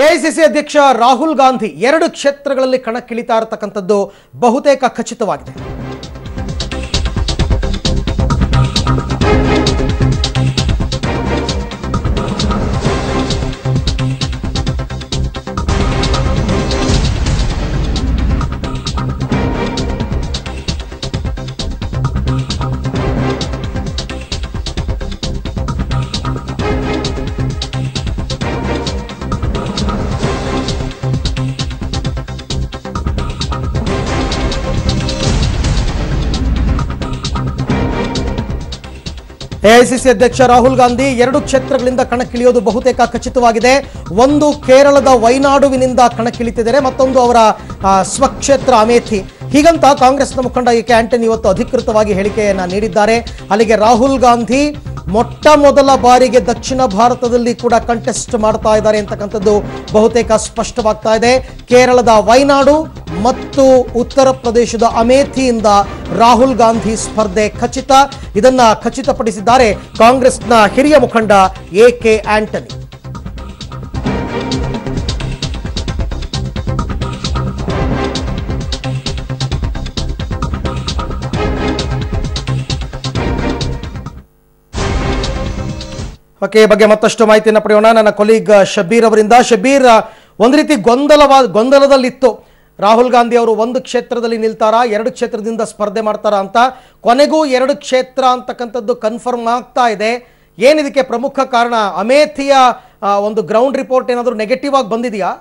AICC ಅಧ್ಯಕ್ಷ ರಾಹುಲ್ ಗಾಂಧಿ 2 ಕ್ಷೇತ್ರಗಳಲ್ಲಿ ಕಣಕ್ಕಿಳಿತಾ ಇರತಕ್ಕಂಥದ್ದು ಬಹುತೇಕ ಖಚಿತವಾಗಿದೆ. ಎಐಸಿಸಿ ಅಧ್ಯಕ್ಷ ರಾಹುಲ್ ಗಾಂಧಿ 2 ಕ್ಷೇತ್ರಗಳಿಂದ ಕಣಕ್ಕಿಳಿಯೋದು ಬಹುತೇಕ ಖಚಿತವಾಗಿದೆ. ಒಂದು ಕೇರಳದ ವಯನಾಡುವಿನಿಂದ ಕಣಕ್ಕಿಳಿತಿದ್ದಾರೆ, ಮತ್ತೊಂದು ಅವರ ಸ್ವಕ್ಷೇತ್ರ ಅಮೇಥಿ. ಹೀಗಂತ ಕಾಂಗ್ರೆಸ್ನ ಮುಖಂಡ ಎಕೆ ಆಂಟನಿ ಇವತ್ತು ಅಧಿಕೃತವಾಗಿ ಹೇಳಿಕೆಯನ್ನ ನೀಡಿದ್ದಾರೆ. ಅಲ್ಲಿಗೆ ರಾಹುಲ್ ಗಾಂಧಿ ಮೊಟ್ಟ ಮೊದಲ ಬಾರಿಗೆ ದಕ್ಷಿಣ ಭಾರತದಲ್ಲಿ ಕೂಡ ಕಂಟೆಸ್ಟ್ ಮಾಡ್ತಾ ಇದ್ದಾರೆ ಅಂತಕ್ಕಂಥದ್ದು ಬಹುತೇಕ ಸ್ಪಷ್ಟವಾಗ್ತಾ ಇದೆ. ಕೇರಳದ ವಯನಾಡು ಮತ್ತು ಉತ್ತರ ಪ್ರದೇಶದ ಅಮೇಥಿಯಿಂದ ರಾಹುಲ್ ಗಾಂಧಿ ಸ್ಪರ್ಧೆ ಖಚಿತ. ಇದನ್ನ ಖಚಿತಪಡಿಸಿದ್ದಾರೆ ಕಾಂಗ್ರೆಸ್ನ ಹಿರಿಯ ಮುಖಂಡ ಎಕೆ ಆಂಟನಿ. ಓಕೆ, ಬಗ್ಗೆ ಮತ್ತಷ್ಟು ಮಾಹಿತಿಯನ್ನು ಪಡೆಯೋಣ ನನ್ನ ಕೊಲೀಗ್ ಶಬೀರ್ ಅವರಿಂದ. ಶಬೀರ್, ಒಂದು ರೀತಿ ಗೊಂದಲದಲ್ಲಿತ್ತು ರಾಹುಲ್ ಗಾಂಧಿ ಅವರು ಒಂದು ಕ್ಷೇತ್ರದಲ್ಲಿ ನಿಲ್ತಾರಾ, 2 ಕ್ಷೇತ್ರದಿಂದ ಸ್ಪರ್ಧೆ ಮಾಡ್ತಾರಾ ಅಂತ. ಕೊನೆಗೂ 2 ಕ್ಷೇತ್ರ ಅಂತಕ್ಕಂಥದ್ದು ಕನ್ಫರ್ಮ್ ಆಗ್ತಾ ಇದೆ. ಏನಿದಕ್ಕೆ ಪ್ರಮುಖ ಕಾರಣ? ಅಮೇಥಿಯ ಒಂದು ಗ್ರೌಂಡ್ ರಿಪೋರ್ಟ್ ಏನಾದರೂ ನೆಗೆಟಿವ್ ಆಗಿ ಬಂದಿದೆಯಾ?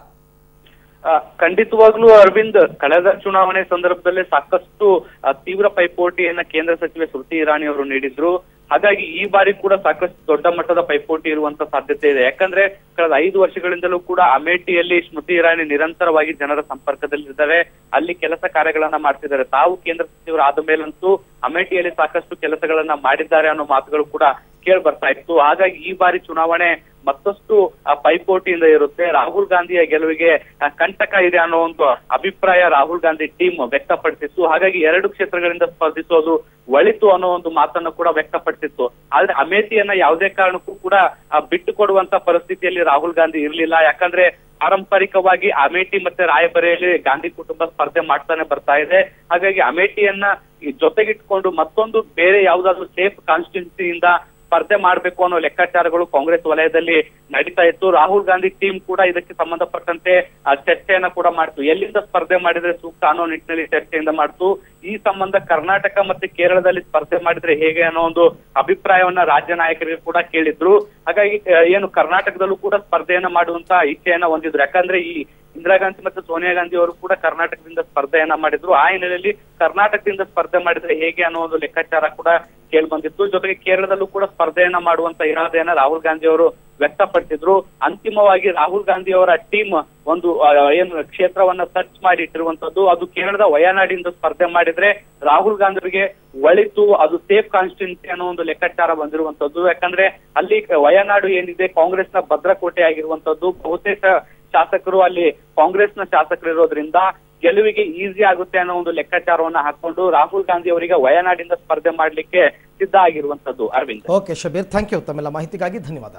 ಖಂಡಿತವಾಗ್ಲೂ ಅರವಿಂದ್, ಕಳೆದ ಚುನಾವಣೆ ಸಂದರ್ಭದಲ್ಲೇ ಸಾಕಷ್ಟು ತೀವ್ರ ಪೈಪೋಟಿಯನ್ನ ಕೇಂದ್ರ ಸಚಿವೆ ಸ್ಮೃತಿ ಇರಾನಿ ಅವರು ನೀಡಿದ್ರು. ಹಾಗಾಗಿ ಈ ಬಾರಿ ಕೂಡ ಸಾಕಷ್ಟು ದೊಡ್ಡ ಮಟ್ಟದ ಪೈಪೋಟಿ ಇರುವಂತ ಸಾಧ್ಯತೆ ಇದೆ. ಯಾಕಂದ್ರೆ ಕಳೆದ 5 ವರ್ಷಗಳಿಂದಲೂ ಕೂಡ ಅಮೇಠಿಯಲ್ಲಿ ಸ್ಮೃತಿ ಇರಾನಿ ನಿರಂತರವಾಗಿ ಜನರ ಸಂಪರ್ಕದಲ್ಲಿದ್ದಾರೆ, ಅಲ್ಲಿ ಕೆಲಸ ಕಾರ್ಯಗಳನ್ನ ಮಾಡ್ತಿದ್ದಾರೆ. ತಾವು ಕೇಂದ್ರ ಸಚಿವರಾದ ಮೇಲಂತೂ ಅಮೇಠಿಯಲ್ಲಿ ಸಾಕಷ್ಟು ಕೆಲಸಗಳನ್ನ ಮಾಡಿದ್ದಾರೆ ಅನ್ನೋ ಮಾತುಗಳು ಕೂಡ ಕೇಳಿ ಬರ್ತಾ ಇತ್ತು. ಹಾಗಾಗಿ ಈ ಬಾರಿ ಚುನಾವಣೆ ಮತ್ತಷ್ಟು ಪೈಪೋಟಿಯಿಂದ ಇರುತ್ತೆ. ರಾಹುಲ್ ಗಾಂಧಿಯ ಗೆಲುವಿಗೆ ಕಂಟಕ ಇದೆ ಅನ್ನೋ ಒಂದು ಅಭಿಪ್ರಾಯ ರಾಹುಲ್ ಗಾಂಧಿ ಟೀಮ್ ವ್ಯಕ್ತಪಡಿಸಿತ್ತು. ಹಾಗಾಗಿ 2 ಕ್ಷೇತ್ರಗಳಿಂದ ಸ್ಪರ್ಧಿಸೋದು ಒಳಿತು ಅನ್ನೋ ಒಂದು ಮಾತನ್ನು ಕೂಡ ವ್ಯಕ್ತಪಡಿಸಿತ್ತು. ಆದ್ರೆ ಅಮೇಥಿಯನ್ನ ಯಾವುದೇ ಕಾರಣಕ್ಕೂ ಕೂಡ ಬಿಟ್ಟು ಕೊಡುವಂತ ಪರಿಸ್ಥಿತಿಯಲ್ಲಿ ರಾಹುಲ್ ಗಾಂಧಿ ಇರ್ಲಿಲ್ಲ. ಯಾಕಂದ್ರೆ ಪಾರಂಪರಿಕವಾಗಿ ಅಮೇಠಿ ಮತ್ತೆ ರಾಯಬರೇಲಿ ಗಾಂಧಿ ಕುಟುಂಬ ಸ್ಪರ್ಧೆ ಮಾಡ್ತಾನೆ ಬರ್ತಾ ಇದೆ. ಹಾಗಾಗಿ ಅಮೇಠಿಯನ್ನ ಜೊತೆಗಿಟ್ಕೊಂಡು ಮತ್ತೊಂದು ಬೇರೆ ಯಾವ್ದಾದ್ರು ಸೇಫ್ ಕಾನ್ಸ್ಟಿಟ್ಯೂನ್ಸಿಯಿಂದ ಸ್ಪರ್ಧೆ ಮಾಡ್ಬೇಕು ಅನ್ನೋ ಲೆಕ್ಕಾಚಾರಗಳು ಕಾಂಗ್ರೆಸ್ ವಲಯದಲ್ಲಿ ನಡೀತಾ ಇತ್ತು. ರಾಹುಲ್ ಗಾಂಧಿ ಟೀಮ್ ಕೂಡ ಇದಕ್ಕೆ ಸಂಬಂಧಪಟ್ಟಂತೆ ಚರ್ಚೆಯನ್ನ ಕೂಡ ಮಾಡ್ತು. ಎಲ್ಲಿಂದ ಸ್ಪರ್ಧೆ ಮಾಡಿದ್ರೆ ಸೂಕ್ತ ಅನ್ನೋ ನಿಟ್ಟಿನಲ್ಲಿ ಚರ್ಚೆಯಿಂದ ಮಾಡ್ತು. ಈ ಸಂಬಂಧ ಕರ್ನಾಟಕ ಮತ್ತೆ ಕೇರಳದಲ್ಲಿ ಸ್ಪರ್ಧೆ ಮಾಡಿದ್ರೆ ಹೇಗೆ ಅನ್ನೋ ಒಂದು ಅಭಿಪ್ರಾಯವನ್ನ ರಾಜ್ಯ ನಾಯಕರಿಗೆ ಕೂಡ ಕೇಳಿದ್ರು. ಹಾಗಾಗಿ ಏನು ಕರ್ನಾಟಕದಲ್ಲೂ ಕೂಡ ಸ್ಪರ್ಧೆಯನ್ನ ಮಾಡುವಂತ ಇಚ್ಛೆಯನ್ನ ಹೊಂದಿದ್ರು. ಯಾಕಂದ್ರೆ ಈ ಇಂದಿರಾ ಗಾಂಧಿ ಮತ್ತು ಸೋನಿಯಾ ಗಾಂಧಿ ಅವರು ಕೂಡ ಕರ್ನಾಟಕದಿಂದ ಸ್ಪರ್ಧೆಯನ್ನ ಮಾಡಿದ್ರು. ಆ ಹಿನ್ನೆಲೆಯಲ್ಲಿ ಕರ್ನಾಟಕದಿಂದ ಸ್ಪರ್ಧೆ ಮಾಡಿದ್ರೆ ಹೇಗೆ ಅನ್ನೋ ಒಂದು ಲೆಕ್ಕಾಚಾರ ಕೂಡ ಕೇಳಿ ಬಂದಿತ್ತು. ಜೊತೆಗೆ ಕೇರಳದಲ್ಲೂ ಕೂಡ ಸ್ಪರ್ಧೆಯನ್ನ ಮಾಡುವಂತ ಇರಾದೆಯನ್ನ ರಾಹುಲ್ ಗಾಂಧಿ ಅವರು ವ್ಯಕ್ತಪಡಿಸಿದ್ರು. ಅಂತಿಮವಾಗಿ ರಾಹುಲ್ ಗಾಂಧಿ ಅವರ ಟೀಮ್ ಒಂದು ಏನು ಕ್ಷೇತ್ರವನ್ನ ಸರ್ಚ್ ಮಾಡಿ ಇಟ್ಟಿರುವಂತದ್ದು, ಅದು ಕೇರಳದ ವಯನಾಡಿಂದ ಸ್ಪರ್ಧೆ ಮಾಡಿದ್ರೆ ರಾಹುಲ್ ಗಾಂಧಿ ಅವರಿಗೆ ಒಳಿತು, ಅದು ಸೇಫ್ ಕಾನ್ಸ್ಟಿಟ್ಯೂನ್ಸಿ ಅನ್ನೋ ಒಂದು ಲೆಕ್ಕಾಚಾರ ಬಂದಿರುವಂತದ್ದು. ಯಾಕಂದ್ರೆ ಅಲ್ಲಿ ವಯನಾಡು ಏನಿದೆ ಕಾಂಗ್ರೆಸ್ನ ಭದ್ರಕೋಟೆ ಆಗಿರುವಂತದ್ದು. ಬಹುತೇಕ ಶಾಸಕರು ಅಲ್ಲಿ ಕಾಂಗ್ರೆಸ್ನ ಶಾಸಕರು ಇರೋದ್ರಿಂದ ಗೆಲುವಿಗೆ ಈಸಿ ಆಗುತ್ತೆ ಅನ್ನೋ ಒಂದು ಲೆಕ್ಕಾಚಾರವನ್ನ ಹಾಕೊಂಡು ರಾಹುಲ್ ಗಾಂಧಿ ಅವರಿಗೆ ವಯನಾಡಿಂದ ಸ್ಪರ್ಧೆ ಮಾಡ್ಲಿಕ್ಕೆ ಸಿದ್ಧ ಆಗಿರುವಂತದ್ದು. Arvind. Okay Shabir, thank you. ತಮ್ಮೆಲ್ಲ ಮಾಹಿತಿಗಾಗಿ ಧನ್ಯವಾದ.